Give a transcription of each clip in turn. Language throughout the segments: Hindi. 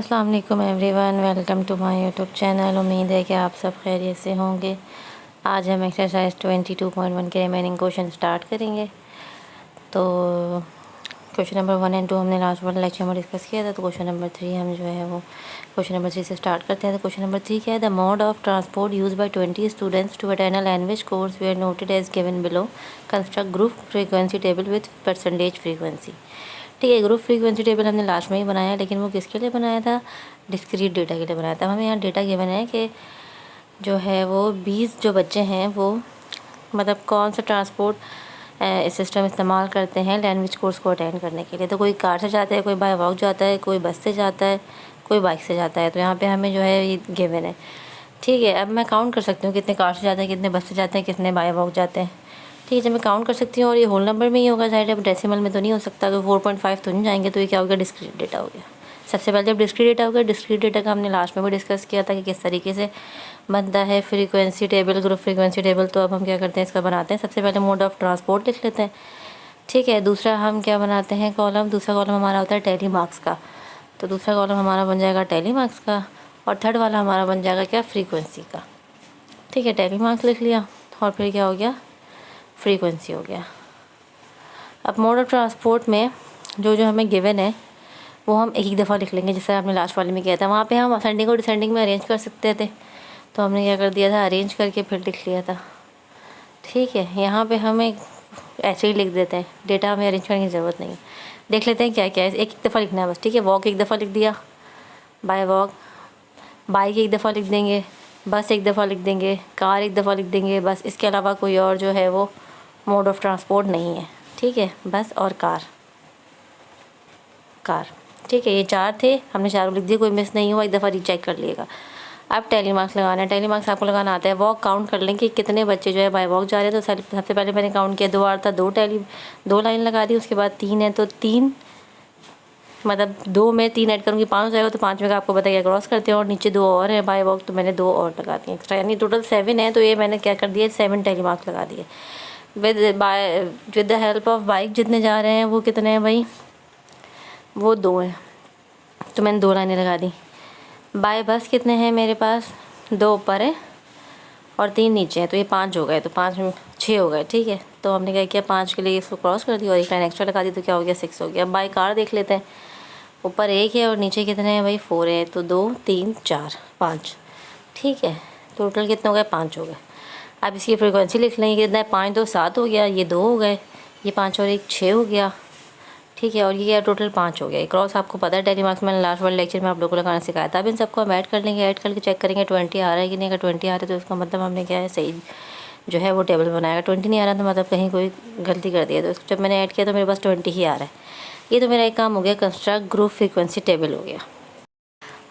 अस्सलाम वालेकुम everyone, welcome to my YouTube channel. उम्मीद है कि आप सब खैरियत से होंगे। आज हम एक्सरसाइज 22.1 के रिमेनिंग क्वेश्चन स्टार्ट करेंगे। तो क्वेश्चन नंबर 1 एंड 2 हमने लास्ट वाले लेक्चर में डिस्कस किया था। तो क्वेश्चन नंबर 3 हम जो है वो क्वेश्चन नंबर 3 से स्टार्ट करते हैं। तो क्वेश्चन नंबर 3 क्या है? The mode of transport use by 20 students to attend a language course were noted as given below. Construct group frequency table with percentage frequency. ठीक है, ग्रुप फ्रीक्वेंसी टेबल हमने लास्ट में ही बनाया, लेकिन वो किसके लिए बनाया था? डिस्क्रीट डेटा के लिए बनाया था। हमें यहाँ डेटा गिवन है कि जो है वो 20 जो बच्चे हैं वो मतलब कौन सा ट्रांसपोर्ट सिस्टम इस्तेमाल करते हैं लैंग्वेज कोर्स को अटेंड करने के लिए। तो कोई कार से जाता है, कोई बाय वॉक जाता है, कोई बस से जाता है, कोई बाइक से जाता है। तो यहाँ पे हमें जो है ये गिवन है। ठीक है, अब मैं काउंट कर सकती हूँ कितने कार से जाते हैं, कितने बस से जाते हैं, कितने बाय वॉक जाते हैं। ठीक है, जब मैं काउंट कर सकती हूँ और ये होल नंबर में ही होगा, साइड अब डेसिमल में तो नहीं हो सकता। तो 4.5 तो नहीं जाएंगे। तो ये क्या हो गया? डिस्क्रीट डेटा हो गया। सबसे पहले जब डिस्क्रीट डेटा हो गया, डिस्क्रीट डेटा का हमने लास्ट में भी डिस्कस किया था कि किस तरीके से बनता है frequency table, group frequency table. तो अब हम क्या करते हैं, इसका बनाते हैं। सबसे पहले मोड ऑफ ट्रांसपोर्ट लिख लेते हैं। ठीक है, दूसरा हम क्या बनाते हैं कॉलम, दूसरा कॉलम हमारा होता है टेली मार्क्स का। तो दूसरा कॉलम हमारा बन जाएगा टेली मार्क्स का, और थर्ड वाला हमारा बन जाएगा क्या? फ्रीक्वेंसी का। ठीक है, टेली मार्क्स लिख लिया और फिर क्या हो गया? फ्रीक्वेंसी हो गया। अब मोड ऑफ ट्रांसपोर्ट में जो जो हमें गिवन है वो हम एक दफ़ा लिख लेंगे, जैसे आपने लास्ट वाले में किया था। वहाँ पे हम असेंडिंग और डिसेंडिंग में अरेंज कर सकते थे, तो हमने क्या कर दिया था? अरेंज करके फिर लिख लिया था। ठीक है, यहाँ पे हमें ऐसे ही लिख देते हैं, डेटा हमें अरेंज करने की ज़रूरत नहीं है। देख लेते हैं क्या क्या है। एक दफ़ा लिखना है बस। ठीक है, वॉक एक दफ़ा लिख दिया, बाय वॉक, बाइक एक दफ़ा लिख देंगे, बस एक दफ़ा लिख देंगे, कार एक दफ़ा लिख देंगे। बस इसके अलावा कोई और जो है वो मोड ऑफ ट्रांसपोर्ट नहीं है। ठीक है, बस और कार। ठीक है, ये 4 थे, हमने 4 लिख दिए, कोई मिस नहीं हुआ। एक दफ़ा रीचेक कर लिएगा। अब टेली मार्क्स लगाना है। टेली मार्क्स आपको लगाना आता है। वॉक काउंट कर लें कि कितने बच्चे जो है बाय वॉक जा रहे हैं। तो सबसे पहले मैंने काउंट किया, 2 बार था, 2 लाइन लगा दी। उसके बाद 3 है तो 3 मतलब 2 में 3 ऐड करूँगी 5 हो जाएगा। तो 5 में का आपको बताइए क्रॉस करते हैं, और नीचे 2 और है बाय वॉक, तो मैंने 2 और लगा दिए एक्स्ट्रा, यानी टोटल 7 है। तो ये मैंने क्या कर दिया? 7 टेली मार्क्स लगा दिए। With the help of bike जितने जा रहे हैं वो कितने हैं भाई? वो 2 हैं, तो मैंने 2 लाइनें लगा दी। बाय बस कितने हैं मेरे पास? 2 ऊपर है और 3 नीचे है, तो ये 5 हो गए। तो 5 में 6 हो गए। ठीक है, तो हमने क्या किया? 5 के लिए इसको क्रॉस कर दिया और एक लाइन एक्स्ट्रा लगा दी, तो क्या हो गया? 6 हो गया। बाय कार देख लेते हैं। ऊपर 1 है और नीचे कितने हैं भाई? 4 है। तो 2 3 4 5। ठीक है, टोटल कितने हो गए? 5 हो गए। अब इसकी फ्रीक्वेंसी लिख लेंगे, कितना है? 5 2 7 हो गया, ये 2 हो गए, ये 5 और 1 6 हो गया। ठीक है, और ये क्या? टोटल 5 हो गया। क्रॉस आपको पता है टेली मार्क्स मैंने लास्ट वाले लेक्चर में आप लोगों को लगाना सिखाया था। अब इन सबको हम ऐड कर लेंगे, ऐड करके चेक करेंगे 20 आ रहा है कि नहीं। अगर 20 आ रहा है तो उसका मतलब हमने क्या है? सही जो है वो टेबल बनाएगा। 20 नहीं आ रहा तो मतलब कहीं कोई गलती कर दिया। तो इसको जब मैंने ऐड किया तो मेरे पास 20 ही आ रहा है। ये तो मेरा एक काम हो गया, कंस्ट्रक्ट ग्रुप फ्रीक्वेंसी टेबल हो गया।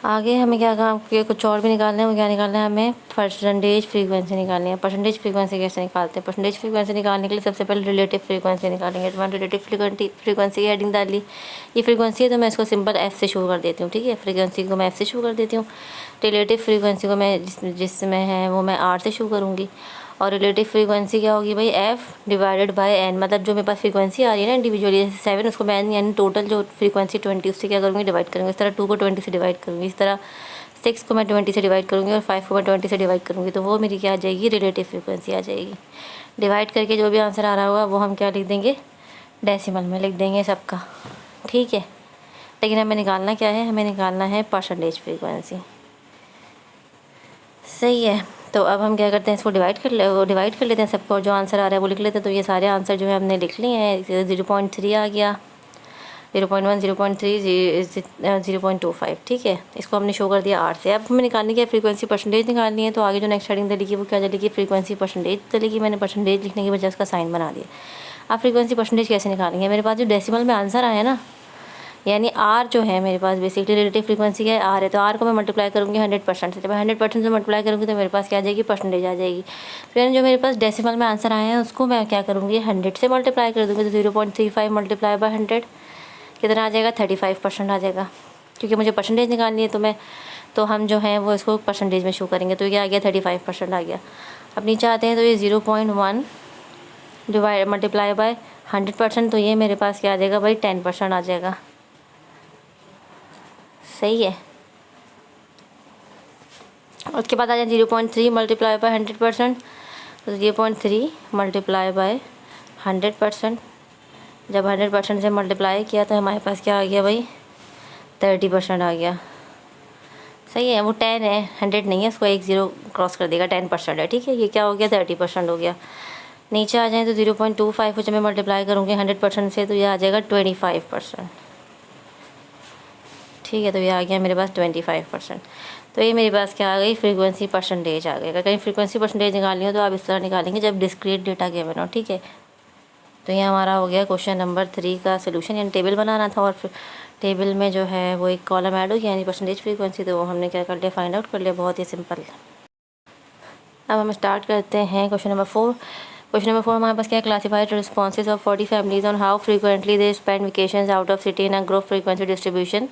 आगे हमें क्या काम किया? कुछ और भी निकालना है। वो क्या निकालना है? हमें परसेंटेज फ्रीक्वेंसी निकालनी है। परसेंटेज फ्रीक्वेंसी कैसे निकालते हैं? परसेंटेज फ्रीक्वेंसी निकालने के लिए सबसे पहले रिलेटिव फ्रीक्वेंसी निकालेंगे। तो मैंने रिलेटिव फ्रीक्वेंसी की हेडिंग डाल ली। ये फ्रीक्वेंसी है तो मैं इसको सिंपल एफ से शुरू कर देती हूँ। ठीक है, फ्रीक्वेंसी को मैं एफ से शुरू कर देती हूँ। रिलेटिव फ्रीक्वेंसी को मैं जिसमें है वो मैं आर से शुरू करूँगी। और रिलेटिव फ्रीक्वेंसी क्या होगी भाई? एफ डिवाइडेड बाय एन, मतलब जो मेरे पास फ्रीक्वेंसी आ रही है ना इंडिविजुअली, जैसे 7 उसको मैं एन यानी टोटल जो फ्रीक्वेंसी 20 उससे क्या करूँगी? डिवाइड करूँगी। इस तरह 2 को 20 से डिवाइड करूँगी, इस तरह 6 को मैं 20 से डिवाइड करूँगी, और 5 को मैं 20 से डिवाइड करूँगी। तो वो मेरी क्या आ जाएगी? रिलेटिव फ्रीक्वेंसी आ जाएगी। डिवाइड करके जो भी आंसर आ रहा होगा वो हम क्या लिख देंगे? डेसिमल में लिख देंगे सबका। ठीक है, लेकिन हमें निकालना क्या है? हमें निकालना है परसेंटेज फ्रीक्वेंसी। सही है, तो अब हम क्या करते हैं? इसको डिवाइड कर लेते हैं सबको, और जो आंसर आ रहा है वो लिख लेते हैं। तो ये सारे आंसर जो है हमने लिख लिए हैं। 0.3 आ गया, 0.1 0.3 0.25। ठीक है, इसको हमने शो कर दिया 8 से। अब हमें निकालनी क्या है? फ्रीक्वेंसी परसेंटेज निकालनी है। तो आगे जो नेक्स्ट हेडिंग डलेगी वो क्या डलेगी? Frequency percentage डलेगी। मैंने परसेंटेज लिखने की वजह उसका साइन बना दिया। अब फ्रीक्वेंसी परसेंटेज कैसे निकालेंगे? मेरे पास जो डेसिमल में आंसर आया ना, यानी आर जो है मेरे पास बेसिकली रिलेटिव फ्रीक्वेंसी क्या है? आर है। तो आर को मैं मल्टीप्लाई करूँगी 100% से। जब मैं 100% से मल्टीप्लाई करूँगी तो मेरे पास क्या आ जाएगी? परसेंटेज आ जाएगी। तो यानी जो मेरे पास डेसिमल में आंसर आया है उसको मैं क्या करूँगी? 100 से मल्टीप्लाई कर दूँगी। तो 0.35 मल्टीप्लाई बाय 100 कितना आ जाएगा? 35% आ जाएगा। क्योंकि मुझे परसेंटेज निकालनी है तो हम जो है वो इसको परसेंटेज में शो करेंगे। तो क्या आ गया? 35% आ गया। अब नीचे आते हैं तो ये 0.1 डिवाइड मल्टीप्लाई बाय 100%, तो ये मेरे पास क्या आ जाएगा भाई? 10% आ जाएगा। सही है, उसके बाद आ जाए 0.3 मल्टीप्लाई बाय 100%, तो 0.3 मल्टीप्लाई बाय 100%। जब 100% से मल्टीप्लाई किया तो हमारे पास क्या आ गया भाई, 30% आ गया। सही है, वो 10 है, 100 नहीं है, उसको एक ज़ीरो क्रॉस कर देगा, 10% है। ठीक है, ये क्या हो गया, 30% हो गया। नीचे आ जाए तो 0.25 को जब मैं मल्टीप्लाई करूँगी 100% से तो ये आ जाएगा 25%। ठीक है, तो ये आ गया मेरे पास 25%। तो ये मेरे पास क्या आ गई, फ्रीक्वेंसी परसेंटेज आ गई। अगर कहीं फ्रीक्वेंसी परसेंटेज निकालनी हो तो आप इस तरह निकालेंगे जब डिस्क्रीट डेटा गिवन हो। ठीक है, तो ये हमारा हो गया क्वेश्चन नंबर 3 का सोल्यूशन। यानी टेबल बनाना था और फिर टेबल में जो है वो एक कॉलम ऐड हो गया यानी परसेंटेज फ्रीक्वेंसी, तो वो हमने क्या कर लिया, फाइंड आउट कर लिया। बहुत ही सिंपल। अब हम स्टार्ट करते हैं क्वेश्चन नंबर 4। क्वेश्चन नंबर 4 हमारे पास क्या है, classified responses of 40 families on how frequently they spend vacations out of city in a group frequency distribution,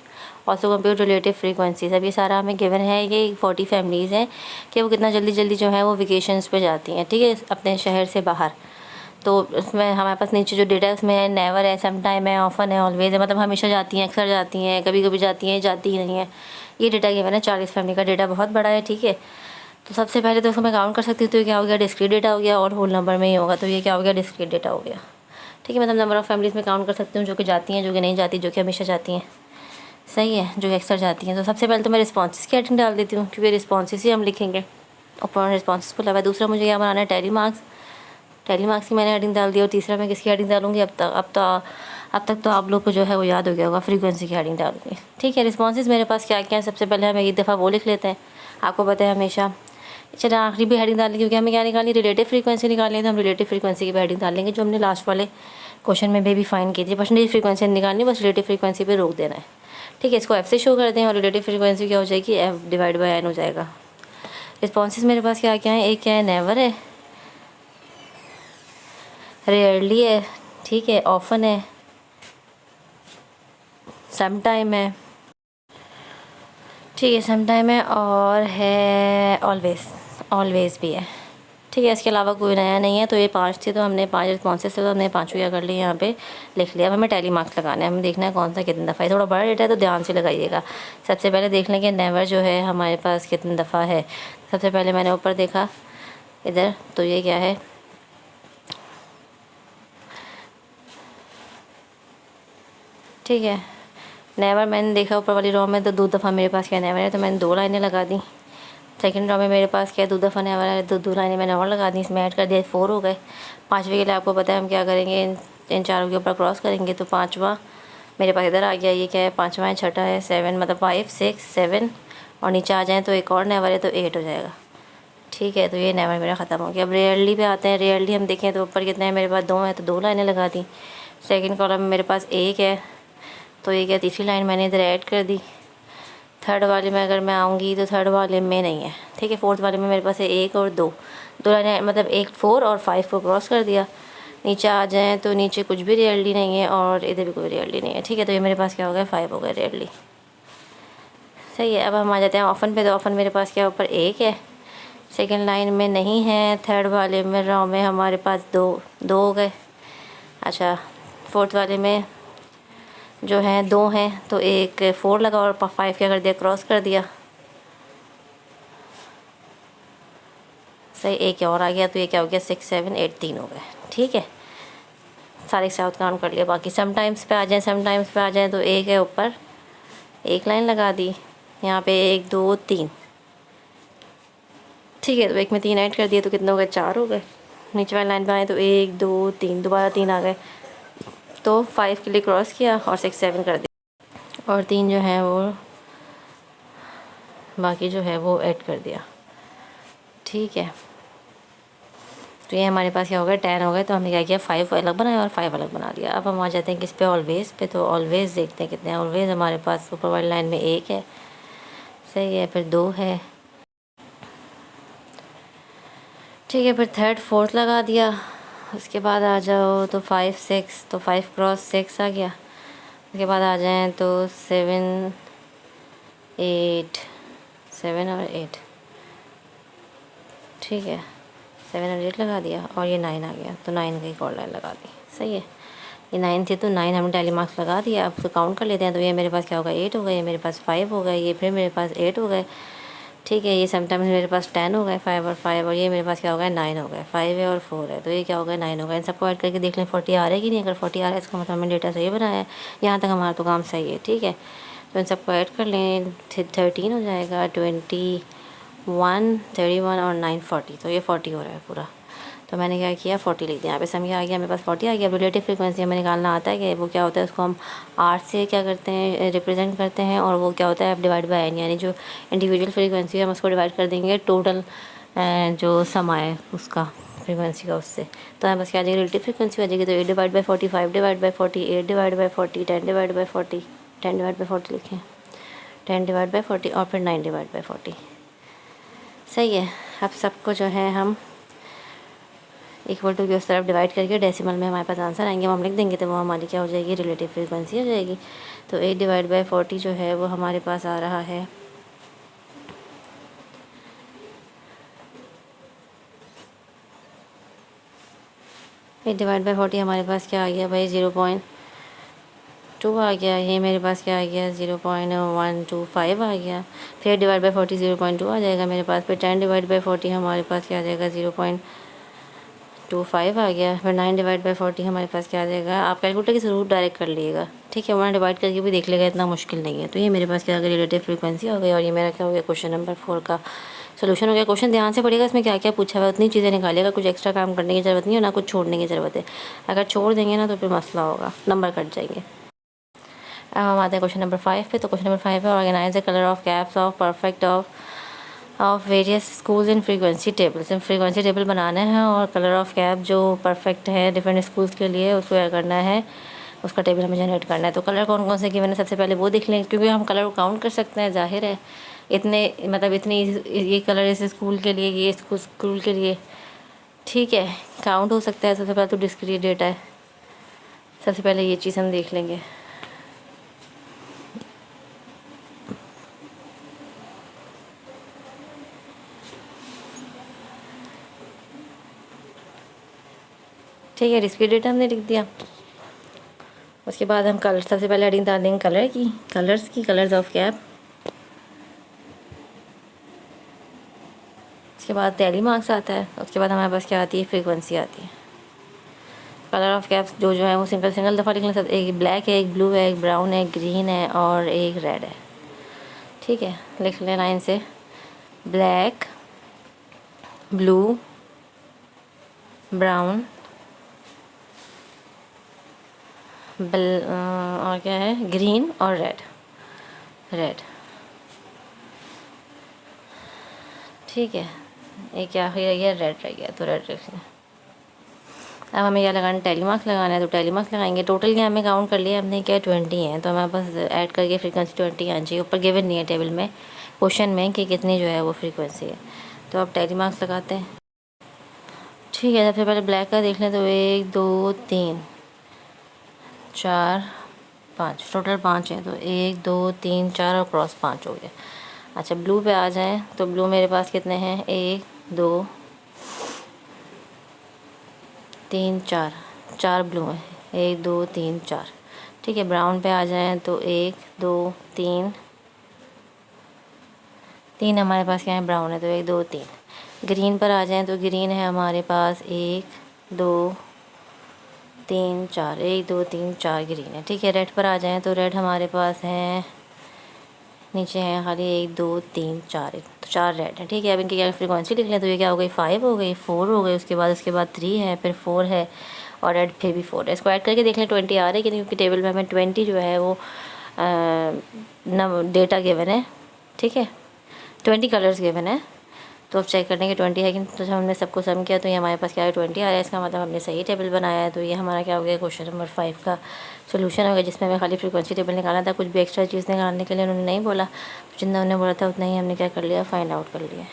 also compute relative frequencies. अब ये सारा हमें गिवन है, ये 40 फैमिलीज़ हैं कि वो कितना जल्दी जल्दी जो है वो वेकेशंस पे जाती हैं। ठीक है, अपने शहर से बाहर। तो उसमें हमारे पास नीचे जो डेटा है उसमें है नेवर है, सम टाइम है, ऑफन है, ऑलवेज है, मतलब हमेशा जाती हैं, अक्सर जाती हैं, कभी कभी जाती हैं, जाती ही नहीं है। ये डेटा गिवन है। 40 फैमिली का डेटा बहुत बड़ा है। ठीक है, तो सबसे पहले तो उसको मैं काउंट कर सकती हूँ, तो ये क्या हो गया, डिस्क्रीट डेटा हो गया और होल नंबर में ही होगा, तो ये क्या हो गया, डिस्क्रीट डेटा हो गया। ठीक है, मतलब नंबर ऑफ़ फैमिलीज़ में काउंट कर सकती हूँ, जो कि जाती हैं, जो कि नहीं जाती, जो कि हमेशा जाती हैं। सही है, जो अक्सर जाती हैं। तो सबसे पहले तो मैं रिस्पॉन्सेस की हेडिंग डाल देती हूँ, क्योंकि रिस्पॉन्सेस ही हम लिखेंगे और रिस्पॉन्सेस को अलावा दूसरा मुझे क्या बनाना है, टैली मार्क्स। टैली मार्क्स की मैंने हेडिंग डाल दी। और तीसरा मैं किसकी हेडिंग डालूंगी, अब तक तो आप लोग को जो है वो याद हो गया होगा, फ्रीक्वेंसी की हेडिंग डालूंगी। ठीक है, रिस्पॉन्सेस मेरे पास क्या क्या है, सबसे पहले हम एक दफ़ा वो लिख लेते हैं, आपको पता है हमेशा। चलिए आखिरी भी हेडिंग डाल ली, क्योंकि हमें क्या निकालनी, रिलेटिव फ्रीक्वेंसी निकालनी है, तो हम रिलेटिव फ्रीक्वेंसी की भी हेडिंग डाल लेंगे, जो हमने लास्ट वाले क्वेश्चन में भी फाइन की थी। परसेंटेज फ्रीक्वेंसी निकालनी, बस रिलेटिव फ्रीक्वेंसी पे रोक देना है। ठीक है, इसको एफ से शो कर दें और रिलेटिव फ्रीक्वेंसी क्या हो जाएगी, एफ डिवाइड बाई एन हो जाएगा। रिस्पॉन्सेज मेरे पास क्या क्या है, एक क्या है, नेवर है, रेयरली है, ठीक है, ऑफन है, सम टाइम है, ठीक है, सम टाइम है, और है ऑलवेज, ऑलवेज भी है। ठीक है, इसके अलावा कोई नया नहीं है। तो ये 5 थे, तो हमने 5 रिस्पॉन्सेस थे, तो हमने 5 क्या कर लिए, यहाँ पे लिख लिया। अब हमें टैली मार्क्स लगाने हैं, हमें देखना है कौन सा कितनी दफ़ा है। थोड़ा बड़ा डेटा है तो ध्यान से लगाइएगा। सबसे पहले देख लें कि नेवर जो है हमारे पास कितनी दफ़ा है। सबसे पहले मैंने ऊपर देखा इधर, तो ये क्या है, ठीक है, नेवर मैंने देखा ऊपर वाली रो में, तो 2 दफ़ा मेरे पास क्या नेवर है, तो मैंने 2 लाइनें लगा दी। सेकंड रो में मेरे पास क्या है, 2 दफ़ा नेवर है, तो 2 लाइनें मैंने और लगा दी, इसमें ऐड कर दिया, 4 हो गए। 5वें के लिए आपको पता है हम क्या करेंगे, इन चारों के ऊपर क्रॉस करेंगे, तो 5वां मेरे पास इधर आ गया। ये क्या है, 5वां है, छठा है, 7, मतलब 5, 6, 7, और नीचे आ जाएँ तो एक और नेवर है, तो 8 हो जाएगा। ठीक है, तो ये नेवर मेरा ख़त्म हो गया। अब रेयरली पे आते हैं। रेयरली हम देखें तो ऊपर कितने हैं, मेरे पास 2 हैं, तो 2 लाइनें लगा दी। सेकंड कॉलम में मेरे पास 1 है, तो ये क्या, तीसरी लाइन मैंने इधर ऐड कर दी। थर्ड वाले में अगर मैं आऊँगी तो थर्ड वाले में नहीं है। ठीक है, फोर्थ वाले में मेरे पास है 1 और 2, 2 लाइनें, मतलब 1, 4 और 5 को क्रॉस कर दिया। नीचे आ जाएँ तो नीचे कुछ भी रेयरली नहीं है और इधर भी कोई रेयरली नहीं है। ठीक है, तो ये मेरे पास क्या हो गया, 5 हो गया रेयरली। सही है, अब हम आ जाते हैं ऑफन पे। तो ऑफन मेरे पास क्या, ऊपर 1 है, सेकंड लाइन में नहीं है, थर्ड वाले में रो में हमारे पास 2 हो गए। अच्छा, फोर्थ वाले में जो है 2 हैं, तो एक 4 लगा और 5 क्या कर दिया, क्रॉस कर दिया। सही, एक और आ गया, तो ये क्या हो गया, 6, 7, 8, 3 हो गए। ठीक है, सारे साउथ काउंट कर लिया। बाकी समटाइम्स पे आ जाएँ, समटाइम्स पे आ जाएँ तो एक है ऊपर, एक लाइन लगा दी, यहाँ पे 1, 2, 3। ठीक है, तो एक में 3 ऐड कर दिए, तो कितने हो गए, 4 हो गए। नीचे वाली लाइन पे आए तो 1, 2, 3, दोबारा 3 आ गए, तो 5 के लिए क्रॉस किया और 6, 7 कर दिया, और 3 जो है वो बाकी जो है वो ऐड कर दिया। ठीक है, तो ये हमारे पास क्या हो गया, 10 हो गए। तो हमने क्या किया, 5 अलग बनाया और 5 अलग बना दिया। अब हम आ जाते हैं किस पे, ऑलवेज पे। तो ऑलवेज देखते हैं कितने हैं। ऑलवेज हमारे पास ऊपर वाली लाइन में 1 है, सही है, फिर 2 है, ठीक है, फिर थर्ड फोर्थ लगा दिया। उसके बाद आ जाओ तो 5, 6, तो 5 क्रॉस 6 आ गया। उसके बाद आ जाएँ तो 7, 8, 7 और 8, ठीक है, 7 और 8 लगा दिया, और ये 9 आ गया, तो 9 की एक और लाइन लगा दी। सही है, ये 9 थी, तो 9 हमने टैली मार्क्स लगा दिया। अब उसको काउंट कर लेते हैं। तो ये मेरे पास क्या होगा, 8 हो गए, ये मेरे पास 5 हो गए, ये फिर मेरे पास 8 हो गए। ठीक है। ये समटाइम्स मेरे पास 10 हो गए, 5 और 5, और ये मेरे पास क्या हो गया 9 हो गए, 5 है और 4 है, तो ये क्या हो गया 9 हो गया। इन सबको ऐड करके देख लें 40 आ रहा है कि नहीं। अगर 40 आ रहा है इसका मतलब हमने डेटा सही बनाया है, यहाँ तक हमारा तो काम सही है। ठीक है, तो इन सबको ऐड कर लें, 13 हो जाएगा, 21, 31 और 9 40, तो ये 40 हो रहा है पूरा। तो मैंने क्या किया 40 लिख दिया। यहाँ पे समझ आ गया मेरे पास 40 आ गया। रिलेटिव फ्रीक्वेंसी हमें निकालना आता है कि वो क्या होता है, उसको हम आर से क्या करते हैं रिप्रेजेंट करते हैं, और वो क्या होता है डिवाइड बाय एन, यानी जो इंडिविजुअल फ्रीक्वेंसी है हम उसको डिवाइड कर देंगे टोटल जो सम आए उसका फ्रीक्वेंसी का उससे। तो हमें बस क्या आ जाएगी रिलेटिव फ्रीक्वेंसी आ जाएगी। तो 8 divide by 40, 5 divide by 40, 8 divide by 40, 10 divide by 40, 10 divide by 40 लिखें, 10 डिवाइड बाई 40 और फिर 9 डिवाइड बाई 40। सही है। अब सबको जो है हम इक्वल टू की उस तरफ डिवाइड करके डेसिमल में हमारे पास आंसर आएंगे, वो हम लिख देंगे, तो वो हमारी क्या हो जाएगी रिलेटिव फ्रीक्वेंसी हो जाएगी। तो 8 डिवाइड बाई 40 जो है वो हमारे पास आ रहा है 8 डिवाइड बाई 40 हमारे पास क्या आ गया भाई 0.2 आ गया। ये मेरे पास क्या आ गया 0.125 आ गया। फिर 8 डिवाइड बाई 40 0.2 आ जाएगा मेरे पास। फिर 10 डिवाइड बाई 40 हमारे पास क्या आ जाएगा 0.25 आ गया। फिर 9 डिवाइड बाई 40 हमारे पास क्या आ जाएगा। आप कैलकुलेटर के ज़रूर डायरेक्ट कर लीजिएगा, ठीक है, वहाँ डिवाइड करके भी देख लेगा, इतना मुश्किल नहीं है। तो ये मेरे पास क्या आ गया रिलेटिव फ्रीक्वेंसी हो गई। और ये मेरा क्या हो गया क्वेश्चन नंबर 4 का सोल्यूशन हो गया। क्वेश्चन ध्यान से पढ़िएगा, इसमें क्या क्या पूछा हुआ है उतनी चीज़ें निकालिएगा, कुछ एक्स्ट्रा काम करने की ज़रूरत नहीं है, ना कुछ छोड़ने की ज़रूरत है। अगर छोड़ देंगे ना तो फिर मसला होगा, नंबर कट जाएंगे। अब हम आते हैं क्वेश्चन नंबर 5 पे। तो क्वेश्चन नंबर 5 है organise the colour of caps of perfect of various schools in frequency tables. Frequency table बनाना है और कलर ऑफ कैप जो परफेक्ट है डिफरेंट स्कूल्स के लिए उसको क्या करना है, उसका टेबल हमें जनरेट करना है। तो कलर कौन कौन से गिवन है सबसे पहले वो देख लें, क्योंकि हम कलर को काउंट कर सकते हैं, जाहिर है इतने मतलब इतनी ये कलर इस स्कूल के लिए, ये स्कूल के लिए, ठीक है, काउंट हो सकता है। सबसे पहले तो डिस्क्रीट डेटा है, सबसे पहले ये चीज़ हम देख लेंगे। ठीक है, डिस्क्रीट डेटा हमने लिख दिया। उसके बाद हम कलर, सबसे पहले हेडिंग डाल देंगे कलर की, कलर्स ऑफ कैप। उसके बाद टैली मार्क्स आता है। उसके बाद हमारे पास क्या आती है फ्रीक्वेंसी आती है। कलर ऑफ कैप्स जो है वो सिंगल दफ़ा लिख लें सब। एक ब्लैक है, एक ब्लू है, एक ब्राउन है, एक ग्रीन है और एक रेड है। ठीक है, लिख लें लाइन से ब्लैक, ब्लू, ब्राउन, और क्या है ग्रीन और रेड। ठीक है, एक क्या रह गया रेड रह गया, तो रेड रख लें। अब हमें क्या लगाना, टैली मार्क्स लगाना है, तो टैली मार्क्स लगाएंगे। टोटल क्या हमें काउंट कर लिया हमने, क्या 20 है, तो हमारे पास ऐड करके फ्रीक्वेंसी 20 आनी चाहिए। ऊपर गिवन नहीं है टेबल में, क्वेश्चन में कि कितनी जो है वो फ्रीक्वेंसी है। तो अब टैली मार्क्स लगाते हैं। ठीक है, सबसे पहले ब्लैक का देख लें, तो 1 2 3 4 5, टोटल 5 है, तो 1 2 3 4 और क्रॉस 5 हो गया। अच्छा, ब्लू पे आ जाएं, तो ब्लू मेरे पास कितने हैं 1 2 3 4 ब्लू हैं, 1 2 3 4। ठीक है, ब्राउन पे आ जाएं, तो 1 2 3 हमारे पास क्या है ब्राउन है, तो 1 2 3। ग्रीन पर आ जाएं, तो ग्रीन है हमारे पास 1 2 3 4, 1 2 3 4 ग्रीन है। ठीक है, रेड पर आ जाएं, तो रेड हमारे पास हैं नीचे हैं खाली 1 2 3 4, तो 4 रेड है। ठीक है, अब इनकी क्या फ्रीक्वेंसी लिख लें, तो ये क्या हो गई 5 हो गई, 4 हो गई, उसके बाद 3 है, फिर 4 है और रेड फिर भी 4 है। इसको ऐड करके देख लें 20 आ रहा है कि नहीं, क्योंकि टेबल में हमें 20 जो है वो डेटा गिवन है। ठीक है, 20 कलर्स गिवन है, तो अब चेक करने के 20 है कि, तो जब हमने सबको सम किया तो ये हमारे पास क्या है 20 आ रहा है। इसका मतलब हमने सही टेबल बनाया है। तो ये हमारा क्या हो गया क्वेश्चन नंबर 5 का सोल्यूशन हो गया, जिसमें हमें खाली फ्रीक्वेंसी टेबल निकालना था। कुछ भी एक्स्ट्रा चीज़ निकालने के लिए उन्होंने नहीं बोला, जितना उन्होंने बोला था उतना ही हमने क्या कर लिया फाइंड आउट कर लिया।